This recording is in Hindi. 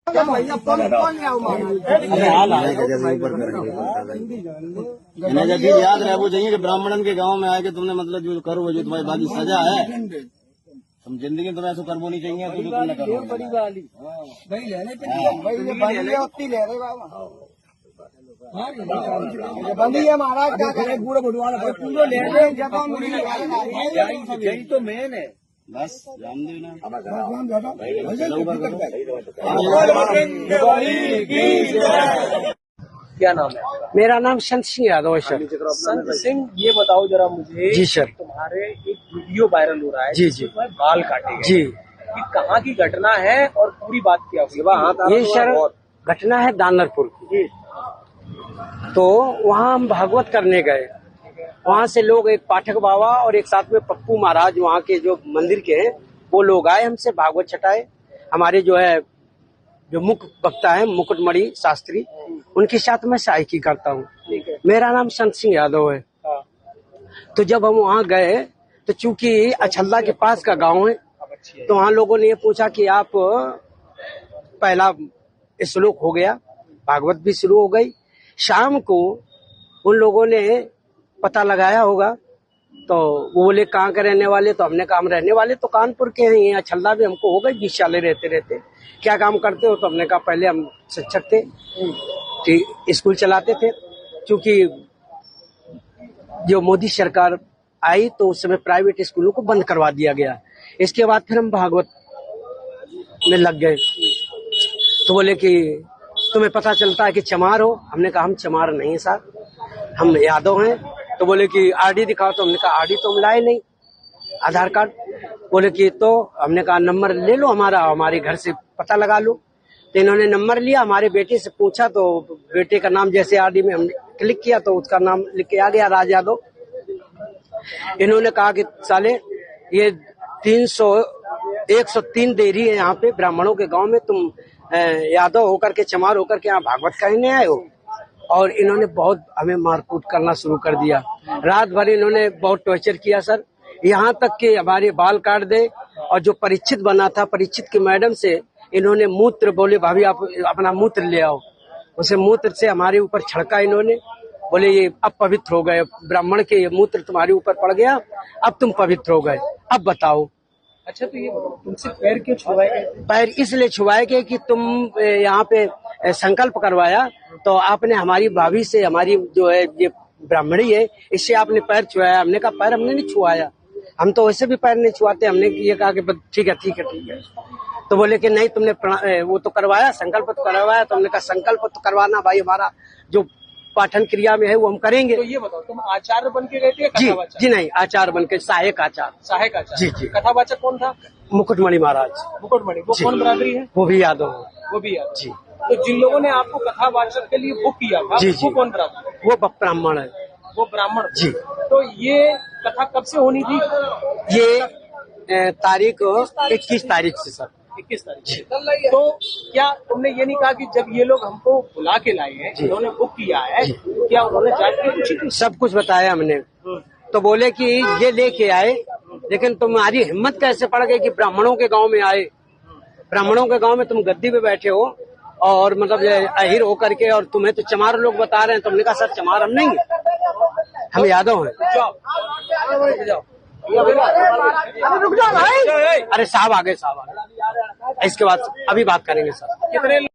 जब याद रहे वो चाहिए कि ब्राह्मणन के गांव में आए कि तुमने मतलब जो करो जो तुम्हारी बाकी सजा है तुम जिंदगी में ऐसा करबो नहीं चाहिए तो जो तुमने करो बड़ी वाली भाई लेने पे ले रहे बाबा बंदी है महाराज क्या करे पूरा बुढ़वाना पूरा ले रहे जब हम यही तो मेन है बस जान देना क्या नाम है? मेरा नाम संत सिंह यादव है सर। संत सिंह, ये बताओ जरा मुझे। जी सर। तुम्हारे एक वीडियो वायरल हो रहा है जी जी बाल काटे गए। जी, ये कहाँ की घटना है और पूरी बात क्या हुई? ये सर घटना है दानरपुर की। तो वहाँ हम भागवत करने गए, वहाँ से लोग एक पाठक बाबा और एक साथ में पप्पू महाराज वहाँ के जो मंदिर के हैं वो लोग आए, हमसे भागवत छटाए। हमारे जो है जो मुख्य वक्ता है मुकुटमणि शास्त्री, उनके साथ मैं सहायकी करता हूँ। मेरा नाम संत सिंह यादव है। तो जब हम वहाँ गए तो चूंकि अछल्ला के पास का गांव है तो वहाँ लोगों ने ये पूछा कि आप पहला श्लोक हो गया, भागवत भी शुरू हो गई। शाम को उन लोगों ने पता लगाया होगा तो वो बोले कहाँ के रहने वाले, तो हमने कहा हम रहने वाले तो कानपुर के हैं, यहाँ छल्ला भी हमको हो गई 20 साल रहते रहते। क्या काम करते हो? तो हमने कहा पहले हम शिक्षक थे, स्कूल चलाते थे। क्योंकि जो मोदी सरकार आई तो उस समय प्राइवेट स्कूलों को बंद करवा दिया गया। इसके बाद फिर हम भागवत में लग गए। तो बोले कि तुम्हें पता चलता है कि चमार हो? हमने कहा हम चमार नहीं साहब, हम यादव हैं। तो बोले कि आरडी दिखाओ, तो हमने कहा आरडी तो हम लाए नहीं, आधार कार्ड। बोले कि तो हमने कहा नंबर ले लो हमारा, हमारे घर से पता लगा लो। तो इन्होंने नंबर लिया, हमारे बेटे से पूछा तो बेटे का नाम जैसे आरडी में हमने क्लिक किया तो उसका नाम लिख के आ गया राज यादव। इन्होंने कहा कि साले ये 103 देरी है यहाँ पे ब्राह्मणों के गांव में, तुम यादव होकर के चमार होकर के यहाँ भागवत कहने आए हो। और इन्होंने बहुत हमें मारकूट करना शुरू कर दिया। रात भर इन्होंने बहुत टॉर्चर किया सर, यहाँ तक कि हमारे बाल काट दे। और जो परीक्षित बना था, परीक्षित की मैडम से इन्होंने मूत्र, बोले भाभी आप अपना मूत्र ले आओ, उसे मूत्र से हमारे ऊपर छड़का इन्होंने। बोले ये अब पवित्र हो गए, ब्राह्मण के ये मूत्र तुम्हारे ऊपर पड़ गया, अब तुम पवित्र हो गए, अब बताओ। अच्छा, तो ये तुमसे पैर क्यों छुआए गए? पैर इसलिए छुआए गए कि तुम यहाँ पे संकल्प करवाया तो आपने हमारी भाभी से, हमारी जो है ये ब्राह्मणी है, इससे आपने पैर छुआया। हमने कहा पैर हमने नहीं छुआया, हम तो वैसे भी पैर नहीं छुआते। हमने ये कहा कि ठीक है ठीक है ठीक है। तो बोले कि नहीं तुमने वो तो करवाया, संकल्प तो करवाया। तो हमने कहा संकल्प तो करवाना भाई, हमारा जो पाठन क्रिया में है वो हम करेंगे। तो ये बताओ, तुम आचार्य बन के गए थे? जी नहीं, आचार्य बन के, सहायक आचार्य। सहायक आचार्य? जी जी। कथावाचक कौन था? मुकुटमणि महाराज। मुकुटमणि, वो कौन बरादरी है? वो भी यादव है। वो भी यादव। जी। तो जिन लोगों ने आपको कथावाचक के लिए बुक किया था, जी वो कौन बरादरी? वो ब्राह्मण है। वो ब्राह्मण? जी। तो ये कथा कब से होनी थी? ये तारीख 21 तारीख से सर। 21 तारीख। तो क्या तुमने ये नहीं कहा कि जब ये लोग हमको बुला के लाए हैं, इन्होंने बुक किया है, क्या उन्होंने जाके पूछी? सब कुछ बताया हमने। तो बोले कि ये लेके आए, लेकिन तुम्हारी हिम्मत कैसे पड़ गई कि ब्राह्मणों के गांव में आए? ब्राह्मणों के गांव में तुम गद्दी पे बैठे हो और मतलब अहिर होकर के, और तुम्हें तो चमार लोग बता रहे हैं। तुमने कहा सर चमार हम नहीं है, हम यादव हैं। जाओ। अरे साहब आ गए, साहब आ गए, इसके बाद अभी बात करेंगे सर। कितने